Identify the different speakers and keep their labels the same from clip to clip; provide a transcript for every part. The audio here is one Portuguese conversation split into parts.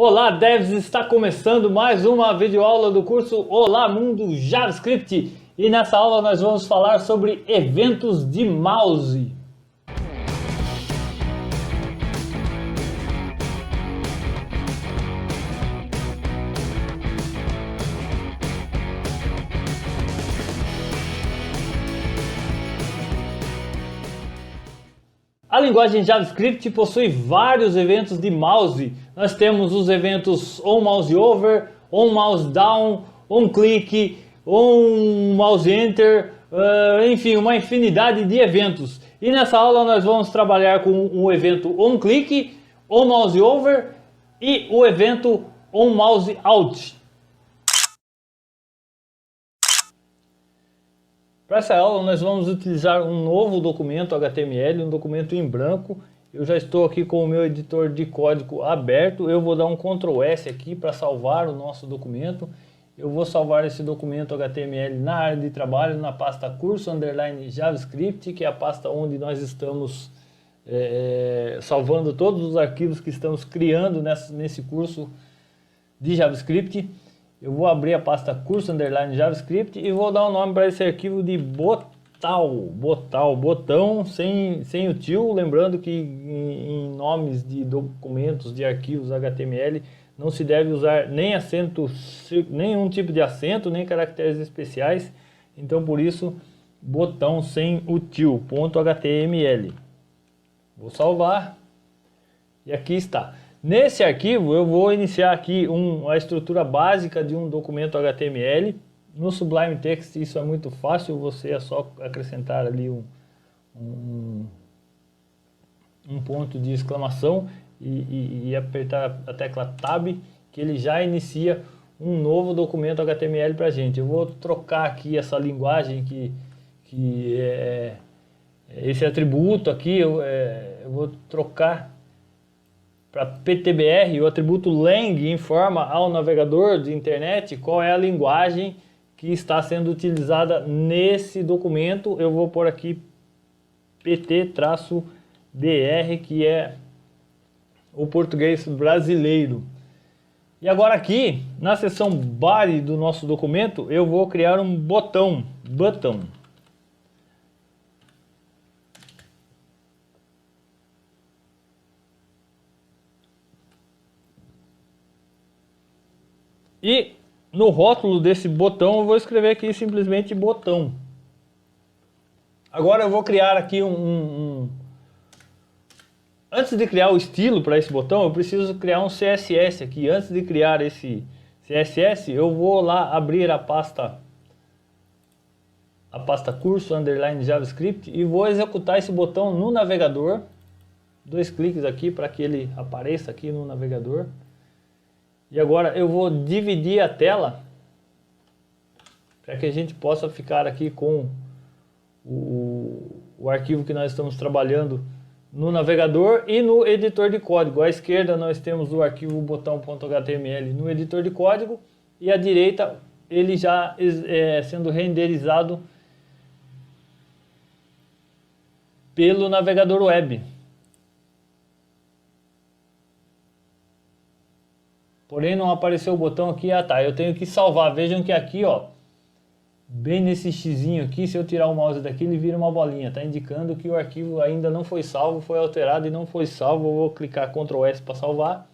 Speaker 1: Olá, devs! Está começando mais uma videoaula do curso Olá Mundo JavaScript e nessa aula nós vamos falar sobre eventos de mouse. A linguagem JavaScript possui vários eventos de mouse. Nós temos os eventos onMouseOver, onMouseDown, onClick, onMouseEnter, enfim, uma infinidade de eventos. E nessa aula nós vamos trabalhar com o evento onClick, onMouseOver e o evento onMouseOut. Para essa aula nós vamos utilizar um novo documento HTML, um documento em branco. Eu já estou aqui com o meu editor de código aberto. Eu vou dar um Ctrl S aqui para salvar o nosso documento. Eu vou salvar esse documento HTML na área de trabalho, na pasta curso_JavaScript, que é a pasta onde nós estamos salvando todos os arquivos que estamos criando nesse curso de JavaScript. Eu vou abrir a pasta curso_JavaScript e vou dar um nome para esse arquivo de botão sem o tio. Lembrando que em nomes de documentos, de arquivos HTML, não se deve usar nem acento, nenhum tipo de acento, nem caracteres especiais. Então por isso, botão sem o tio, .html. Vou salvar e aqui está. Nesse arquivo eu vou iniciar aqui a estrutura básica de um documento HTML. No Sublime Text isso é muito fácil, você é só acrescentar ali um ponto de exclamação e apertar a tecla Tab, que ele já inicia um novo documento HTML para a gente. Eu vou trocar aqui essa linguagem que é esse atributo aqui, eu vou trocar para PTBR. O atributo lang informa ao navegador de internet qual é a linguagem que está sendo utilizada nesse documento. Eu vou pôr aqui PT-BR, que é o português brasileiro. E agora aqui, na seção body do nosso documento, eu vou criar um botão. E no rótulo desse botão eu vou escrever aqui simplesmente botão. Agora eu vou criar aqui Antes de criar o estilo para esse botão, eu preciso criar um CSS aqui. Antes de criar esse CSS, eu vou lá abrir a pasta curso_JavaScript e vou executar esse botão no navegador. 2 cliques aqui para que ele apareça aqui no navegador. E agora eu vou dividir a tela para que a gente possa ficar aqui com o arquivo que nós estamos trabalhando no navegador e no editor de código. À esquerda nós temos o arquivo botão.html no editor de código e à direita ele já sendo renderizado pelo navegador web. Porém não apareceu o botão aqui. Ah tá, eu tenho que salvar. Vejam que aqui, ó, bem nesse xizinho aqui, se eu tirar o mouse daqui, ele vira uma bolinha. Está indicando que o arquivo ainda não foi salvo, foi alterado e não foi salvo. Eu vou clicar Ctrl S para salvar.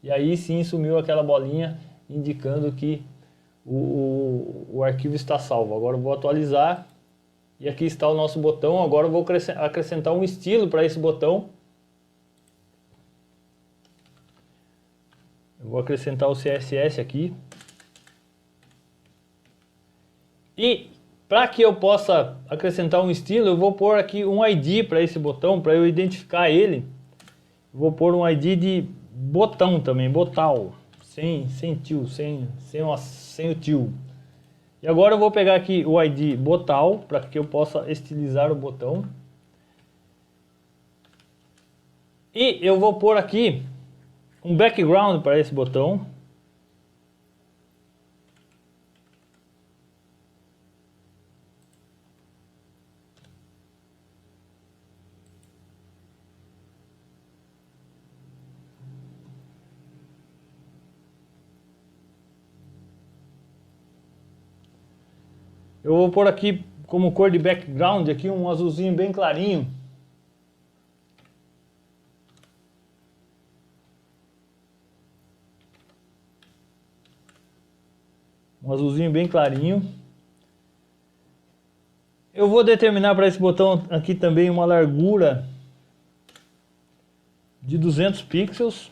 Speaker 1: E aí sim sumiu aquela bolinha, indicando que o arquivo está salvo. Agora eu vou atualizar. E aqui está o nosso botão. Agora eu vou acrescentar um estilo para esse botão. Eu vou acrescentar o CSS aqui. E para que eu possa acrescentar um estilo, eu vou pôr aqui um ID para esse botão, para eu identificar ele. Vou pôr um ID de botão também, botal, sem tio, sem o tio. E agora eu vou pegar aqui o ID botal, para que eu possa estilizar o botão. E eu vou pôr aqui um background para esse botão. Eu vou pôr aqui como cor de background aqui um azulzinho bem clarinho. Um azulzinho bem clarinho. Eu vou determinar para esse botão aqui também uma largura de 200 pixels.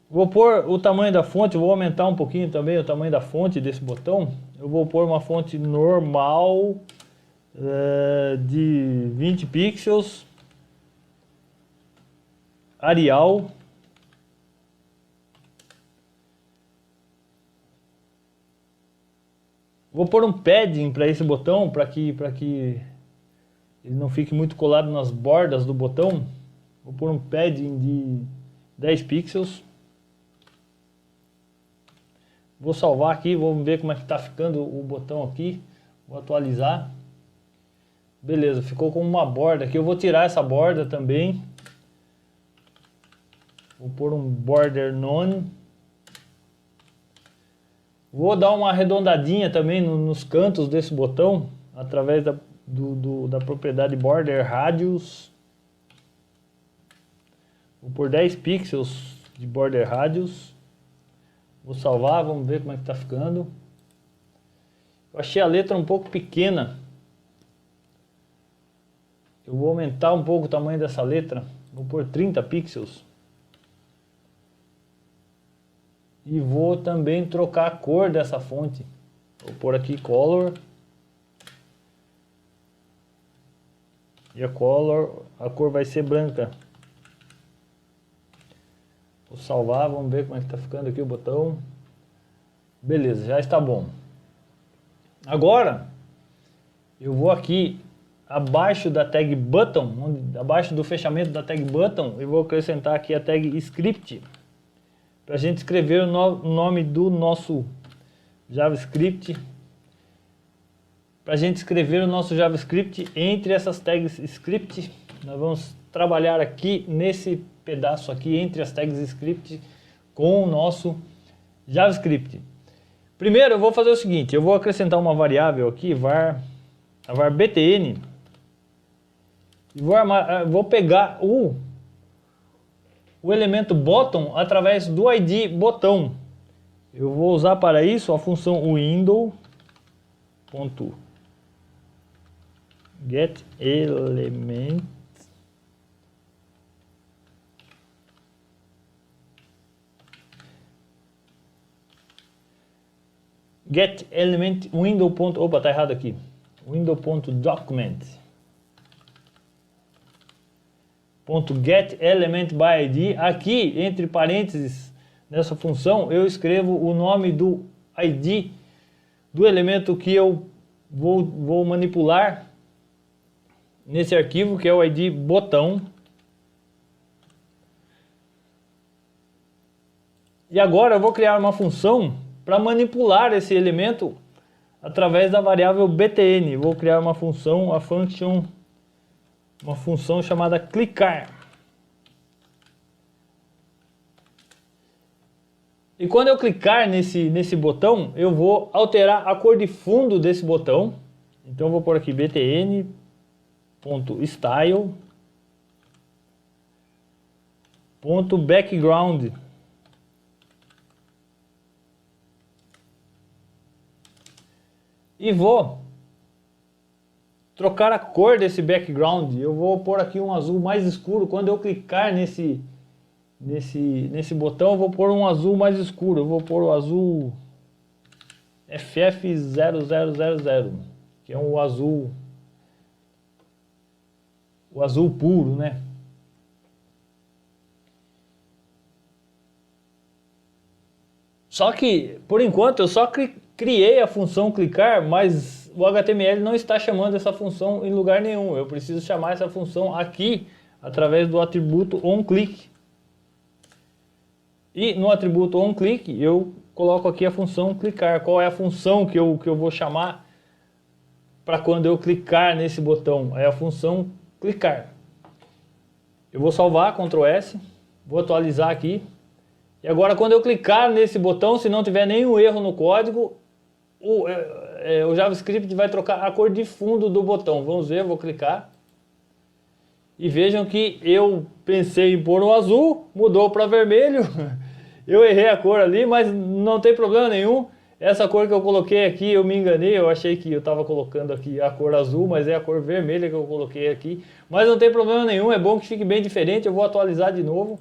Speaker 1: Vou pôr o tamanho da fonte, vou aumentar um pouquinho também o tamanho da fonte desse botão. Eu vou pôr uma fonte normal de 20 pixels, Arial. Vou pôr um padding para esse botão, para que ele não fique muito colado nas bordas do botão. Vou pôr um padding de 10 pixels. Vou salvar aqui, vamos ver como é que está ficando o botão aqui. Vou atualizar. Beleza, ficou com uma borda aqui. Eu vou tirar essa borda também. Vou pôr um border none. Vou dar uma arredondadinha também nos cantos desse botão, através da propriedade border radius. Vou pôr 10 pixels de border radius. Vou salvar, vamos ver como é que está ficando. Eu achei a letra um pouco pequena. Eu vou aumentar um pouco o tamanho dessa letra. Vou pôr 30 pixels. E vou também trocar a cor dessa fonte. Vou pôr aqui color. E a cor vai ser branca. Vou salvar, vamos ver como é que está ficando aqui o botão. Beleza, já está bom. Agora, eu vou aqui abaixo da tag button, abaixo do fechamento da tag button, eu vou acrescentar aqui a tag script, para a gente escrever o nome do nosso JavaScript. Para a gente escrever o nosso JavaScript entre essas tags script, nós vamos trabalhar aqui nesse pedaço aqui entre as tags script com o nosso JavaScript. Primeiro eu vou fazer o seguinte, eu vou acrescentar uma variável aqui, a var btn, e vou pegar o elemento bottom através do ID botão. Eu vou usar para isso a função window.getElement window. Opa, tá errado aqui. Window.document .getElementById. Aqui, entre parênteses, nessa função, eu escrevo o nome do ID do elemento que eu vou manipular nesse arquivo, que é o ID botão. E agora eu vou criar uma função para manipular esse elemento através da variável btn. Vou criar uma função, uma função chamada clicar. E quando eu clicar nesse botão, eu vou alterar a cor de fundo desse botão. Então eu vou pôr aqui btn.style.background. E vou trocar a cor desse background. Eu vou pôr aqui um azul mais escuro. Quando eu clicar nesse botão, eu vou pôr um azul mais escuro. Eu vou pôr o azul FF0000, que é o azul puro, né? Só que, por enquanto, eu só criei a função clicar, mas o HTML não está chamando essa função em lugar nenhum. Eu preciso chamar essa função aqui, através do atributo onClick. E no atributo onClick, eu coloco aqui a função clicar. Qual é a função que eu vou chamar para quando eu clicar nesse botão? É a função clicar. Eu vou salvar, Ctrl S. Vou atualizar aqui. E agora quando eu clicar nesse botão, se não tiver nenhum erro no código, o JavaScript vai trocar a cor de fundo do botão. Vamos ver, vou clicar. E vejam que eu pensei em pôr no azul, mudou para vermelho. Eu errei a cor ali, mas não tem problema nenhum. Essa cor que eu coloquei aqui, eu me enganei, eu achei que eu estava colocando aqui a cor azul, mas é a cor vermelha que eu coloquei aqui. Mas não tem problema nenhum, é bom que fique bem diferente, eu vou atualizar de novo.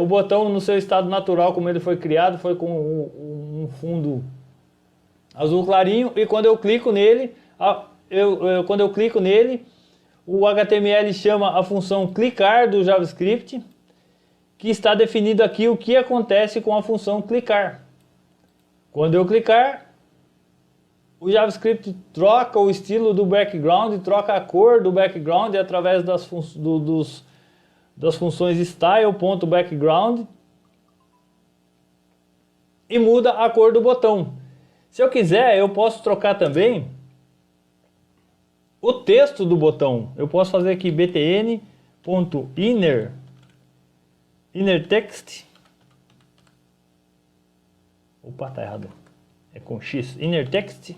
Speaker 1: O botão no seu estado natural, como ele foi criado, foi com um fundo azul clarinho, e quando eu clico nele, o HTML chama a função clicar do JavaScript, que está definido aqui o que acontece com a função clicar. Quando eu clicar, o JavaScript troca o estilo do background, troca a cor do background através das funções style.background e muda a cor do botão. Se eu quiser, eu posso trocar também o texto do botão. Eu posso fazer aqui btn.inner text. Opa, tá errado. É com X. Inner text.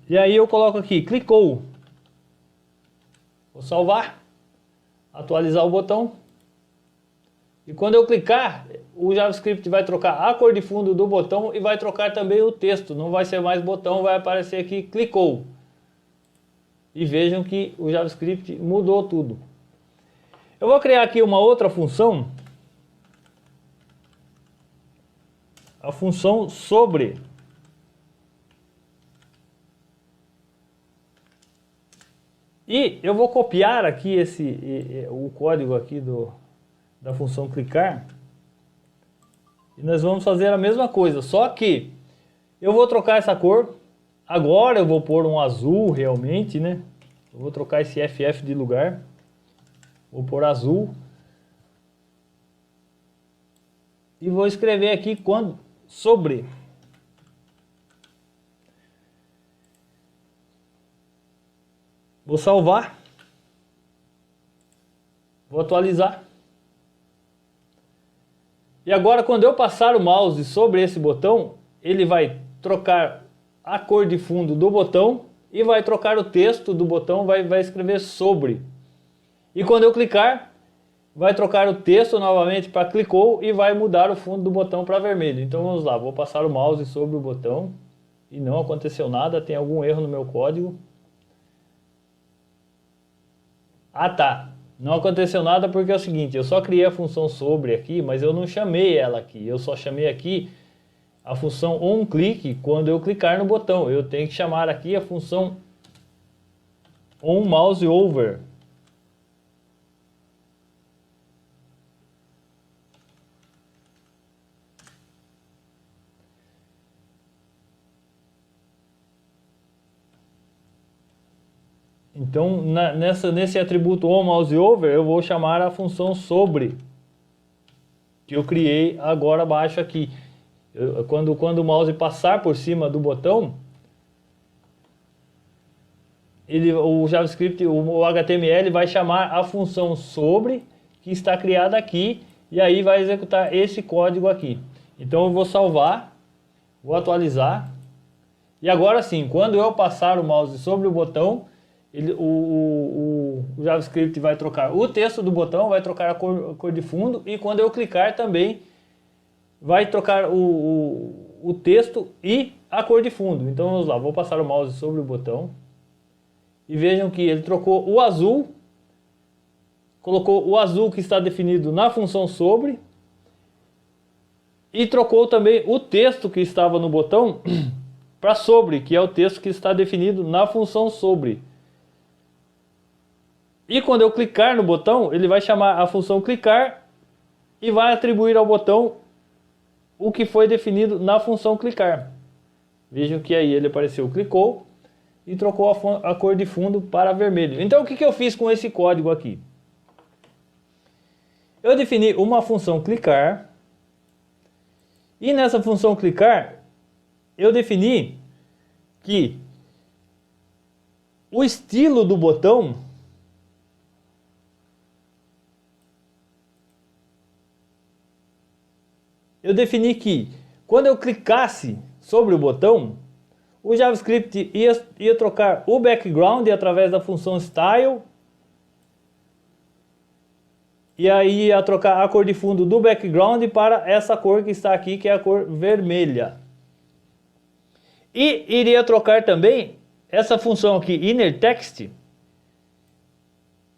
Speaker 1: E aí eu coloco aqui, clicou. Vou salvar. Atualizar o botão. E quando eu clicar, o JavaScript vai trocar a cor de fundo do botão e vai trocar também o texto. Não vai ser mais botão, vai aparecer aqui, clicou. E vejam que o JavaScript mudou tudo. Eu vou criar aqui uma outra função. A função sobre. E eu vou copiar aqui o código aqui da função clicar. E nós vamos fazer a mesma coisa, só que eu vou trocar essa cor. Agora eu vou pôr um azul realmente, né? Eu vou trocar esse FF de lugar. Vou pôr azul. E vou escrever aqui sobre. Vou salvar. Vou atualizar. E agora quando eu passar o mouse sobre esse botão, ele vai trocar a cor de fundo do botão e vai trocar o texto do botão, vai escrever sobre. E quando eu clicar, vai trocar o texto novamente para clicou e vai mudar o fundo do botão para vermelho. Então vamos lá, vou passar o mouse sobre o botão e não aconteceu nada, tem algum erro no meu código. Ah tá, não aconteceu nada porque é o seguinte, eu só criei a função sobre aqui, mas eu não chamei ela aqui, eu só chamei aqui a função onClick quando eu clicar no botão. Eu tenho que chamar aqui a função onMouseOver. Então, nesse atributo onMouseOver, eu vou chamar a função sobre, que eu criei agora abaixo aqui. Quando o mouse passar por cima do botão, o JavaScript, o HTML vai chamar a função sobre, que está criada aqui, e aí vai executar esse código aqui. Então eu vou salvar, vou atualizar, e agora sim, quando eu passar o mouse sobre o botão, o JavaScript vai trocar o texto do botão, vai trocar a cor de fundo, e quando eu clicar também vai trocar o texto e a cor de fundo. Então vamos lá, vou passar o mouse sobre o botão e vejam que ele trocou o azul, colocou o azul que está definido na função sobre e trocou também o texto que estava no botão para sobre, que é o texto que está definido na função sobre. E quando eu clicar no botão, ele vai chamar a função clicar e vai atribuir ao botão o que foi definido na função clicar. Vejam que aí ele apareceu, clicou e trocou a cor de fundo para vermelho. Então o que eu fiz com esse código aqui? Eu defini uma função clicar e nessa função clicar eu defini que o estilo do botão eu defini que quando eu clicasse sobre o botão, o JavaScript ia trocar o background através da função style, e aí ia trocar a cor de fundo do background para essa cor que está aqui, que é a cor vermelha. E iria trocar também essa função aqui, innerText.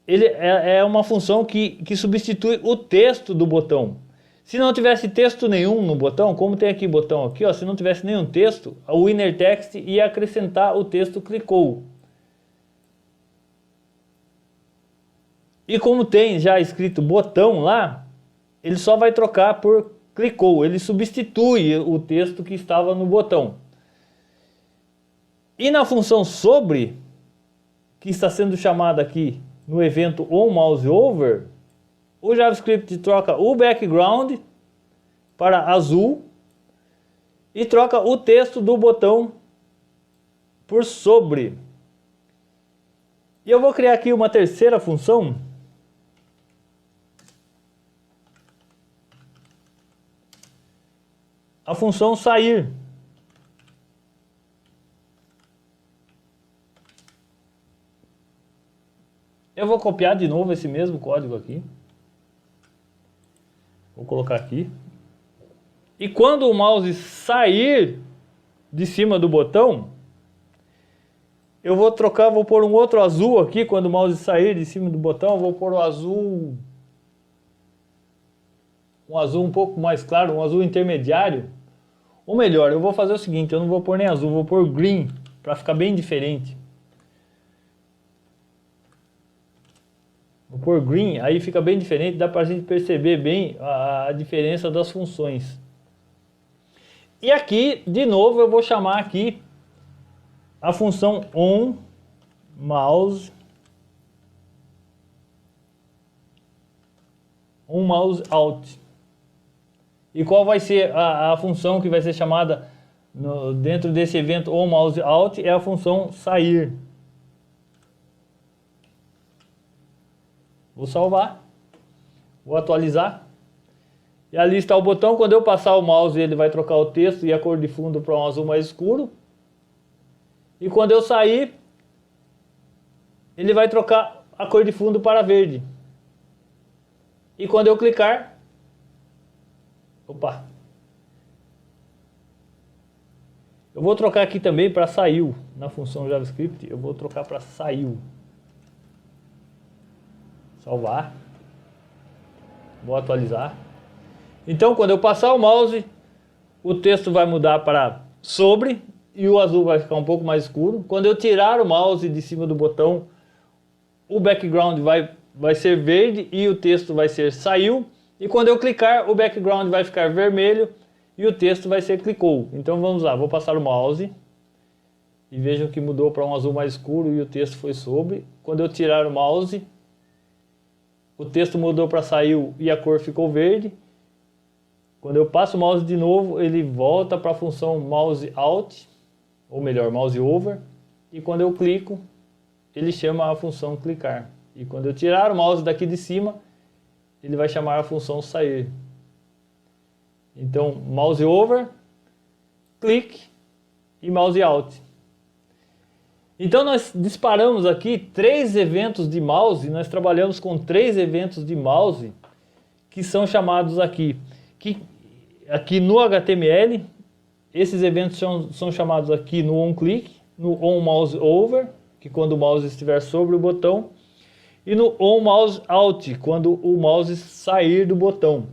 Speaker 1: Ele é uma função que substitui o texto do botão. Se não tivesse texto nenhum no botão, como tem aqui botão aqui, ó, se não tivesse nenhum texto, o innerText ia acrescentar o texto clicou. E como tem já escrito botão lá, ele só vai trocar por clicou, ele substitui o texto que estava no botão. E na função sobre, que está sendo chamada aqui no evento onMouseOver, o JavaScript troca o background para azul e troca o texto do botão por sobre. E eu vou criar aqui uma terceira função, a função sair. Eu vou copiar de novo esse mesmo código aqui. Vou colocar aqui. E quando o mouse sair de cima do botão, eu vou trocar, vou pôr um outro azul aqui. Quando o mouse sair de cima do botão, eu vou pôr o azul, um azul um pouco mais claro, um azul intermediário. Ou melhor, eu vou fazer o seguinte, eu não vou pôr nem azul, vou pôr green, para ficar bem diferente. Vou pôr green, aí fica bem diferente, dá para a gente perceber bem a diferença das funções. E aqui, de novo, eu vou chamar aqui a função onMouseOut. E qual vai ser a função que vai ser chamada dentro desse evento onMouseOut? É a função sair. Vou salvar, vou atualizar. E ali está o botão. Quando eu passar o mouse, ele vai trocar o texto e a cor de fundo para um azul mais escuro. E quando eu sair, ele vai trocar a cor de fundo para verde. E quando eu clicar, opa, eu vou trocar aqui também para saiu. Na função JavaScript, eu vou trocar para saiu. Salvar. Vou atualizar. Então, quando eu passar o mouse, o texto vai mudar para sobre e o azul vai ficar um pouco mais escuro. Quando eu tirar o mouse de cima do botão, o background vai ser verde e o texto vai ser saiu. E quando eu clicar, o background vai ficar vermelho e o texto vai ser clicou. Então vamos lá, vou passar o mouse e vejam que mudou para um azul mais escuro e o texto foi sobre. Quando eu tirar o mouse, o texto mudou para saiu e a cor ficou verde. Quando eu passo o mouse de novo, ele volta para a função mouseOut, ou melhor, mouseOver. E quando eu clico, ele chama a função clicar. E quando eu tirar o mouse daqui de cima, ele vai chamar a função sair. Então, mouseOver, clique e mouseOut. Então nós disparamos aqui 3 eventos de mouse, nós trabalhamos com 3 eventos de mouse que são chamados aqui no HTML, esses eventos são chamados aqui no onClick, no onMouseOver, que quando o mouse estiver sobre o botão, e no onMouseOut, quando o mouse sair do botão.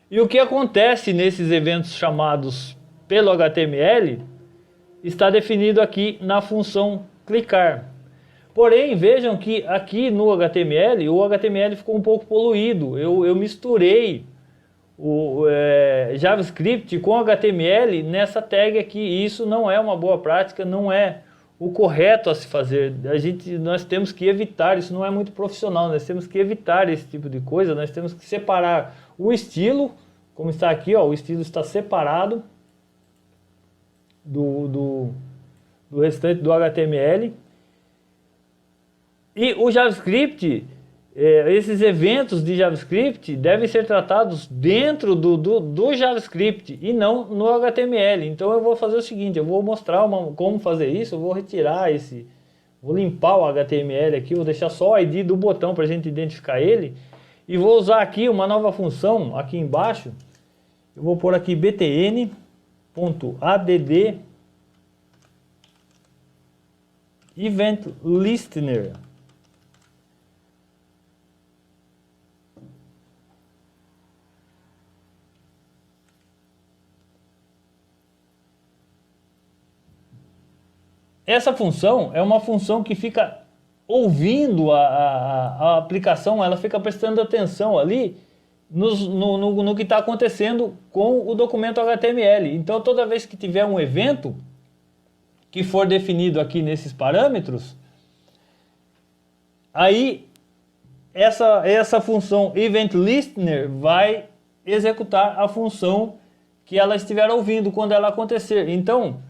Speaker 1: E o que acontece nesses eventos chamados pelo HTML está definido aqui na função clicar. Porém, vejam que aqui no HTML, o HTML ficou um pouco poluído. Eu misturei o JavaScript com HTML nessa tag aqui. E isso não é uma boa prática, não é o correto a se fazer. Nós temos que evitar, isso não é muito profissional, nós temos que evitar esse tipo de coisa. Nós temos que separar o estilo, como está aqui, ó, o estilo está separado do do restante do HTML. E o JavaScript, esses eventos de JavaScript devem ser tratados dentro do JavaScript e não no HTML. Então eu vou fazer o seguinte, eu vou mostrar como fazer isso, eu vou retirar vou limpar o HTML aqui, vou deixar só o ID do botão para a gente identificar ele. E vou usar aqui uma nova função aqui embaixo. Eu vou pôr aqui btn.add event listener. Essa função é uma função que fica ouvindo a aplicação, ela fica prestando atenção ali no que está acontecendo com o documento HTML. Então toda vez que tiver um evento que for definido aqui nesses parâmetros, aí essa função event listener vai executar a função que ela estiver ouvindo quando ela acontecer. Então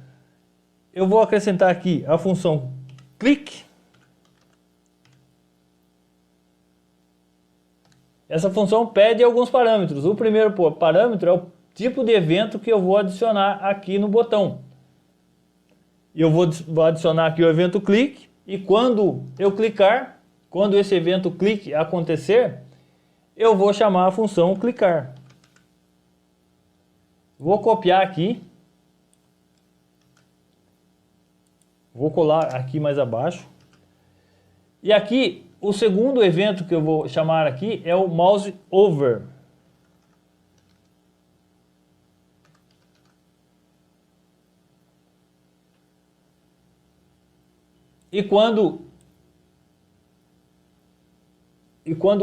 Speaker 1: eu vou acrescentar aqui a função click. Essa função pede alguns parâmetros. O primeiro parâmetro é o tipo de evento que eu vou adicionar aqui no botão. Eu vou adicionar aqui o evento click, e quando eu clicar, quando esse evento click acontecer, eu vou chamar a função clicar. Vou copiar aqui. Vou colar aqui mais abaixo. E aqui, o segundo evento que eu vou chamar aqui é o mouse over. E quando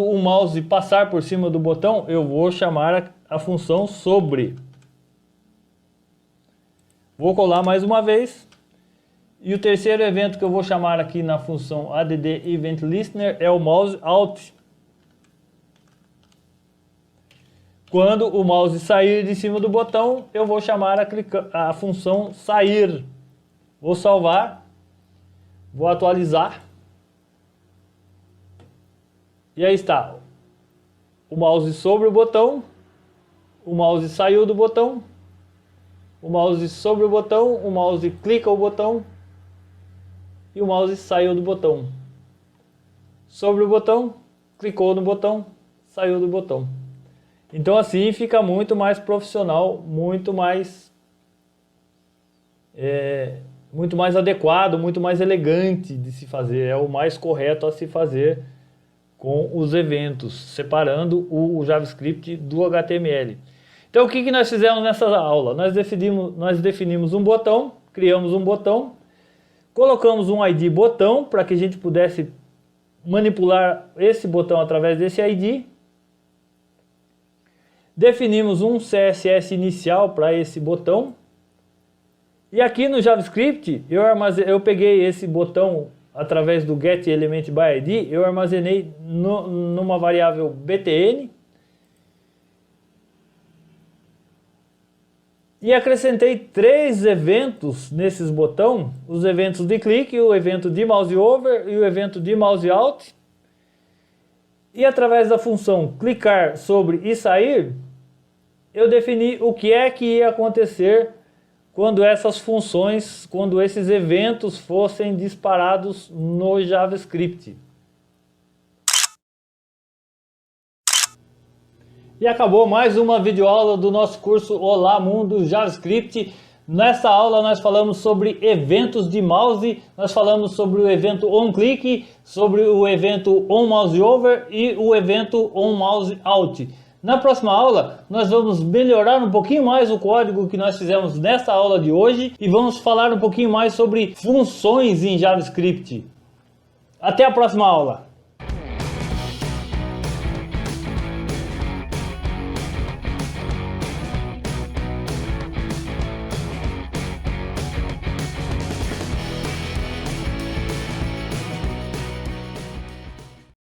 Speaker 1: o mouse passar por cima do botão, eu vou chamar a função sobre. Vou colar mais uma vez. E o terceiro evento que eu vou chamar aqui na função add event listener é o mouse out. Quando o mouse sair de cima do botão, eu vou chamar a função sair. Vou salvar, vou atualizar. E aí está. O mouse sobre o botão, o mouse saiu do botão, o mouse sobre o botão, o mouse clica o botão, e o mouse saiu do botão. Sobre o botão, clicou no botão, saiu do botão. Então assim fica muito mais profissional, muito mais adequado, muito mais elegante de se fazer. É o mais correto a se fazer com os eventos, separando o JavaScript do HTML. Então o que nós fizemos nessa aula? Nós definimos um botão, criamos um botão, colocamos um ID botão para que a gente pudesse manipular esse botão através desse ID. Definimos um CSS inicial para esse botão. E aqui no JavaScript eu peguei esse botão através do getElementById, eu armazenei numa variável btn. E acrescentei 3 eventos nesses botões, os eventos de clique, o evento de mouse over e o evento de mouse out. E através da função clicar sobre e sair, eu defini o que é que ia acontecer quando esses eventos fossem disparados no JavaScript. E acabou mais uma videoaula do nosso curso Olá Mundo JavaScript. Nessa aula nós falamos sobre eventos de mouse, nós falamos sobre o evento onClick, sobre o evento onMouseOver e o evento onMouseOut. Na próxima aula nós vamos melhorar um pouquinho mais o código que nós fizemos nessa aula de hoje e vamos falar um pouquinho mais sobre funções em JavaScript. Até a próxima aula!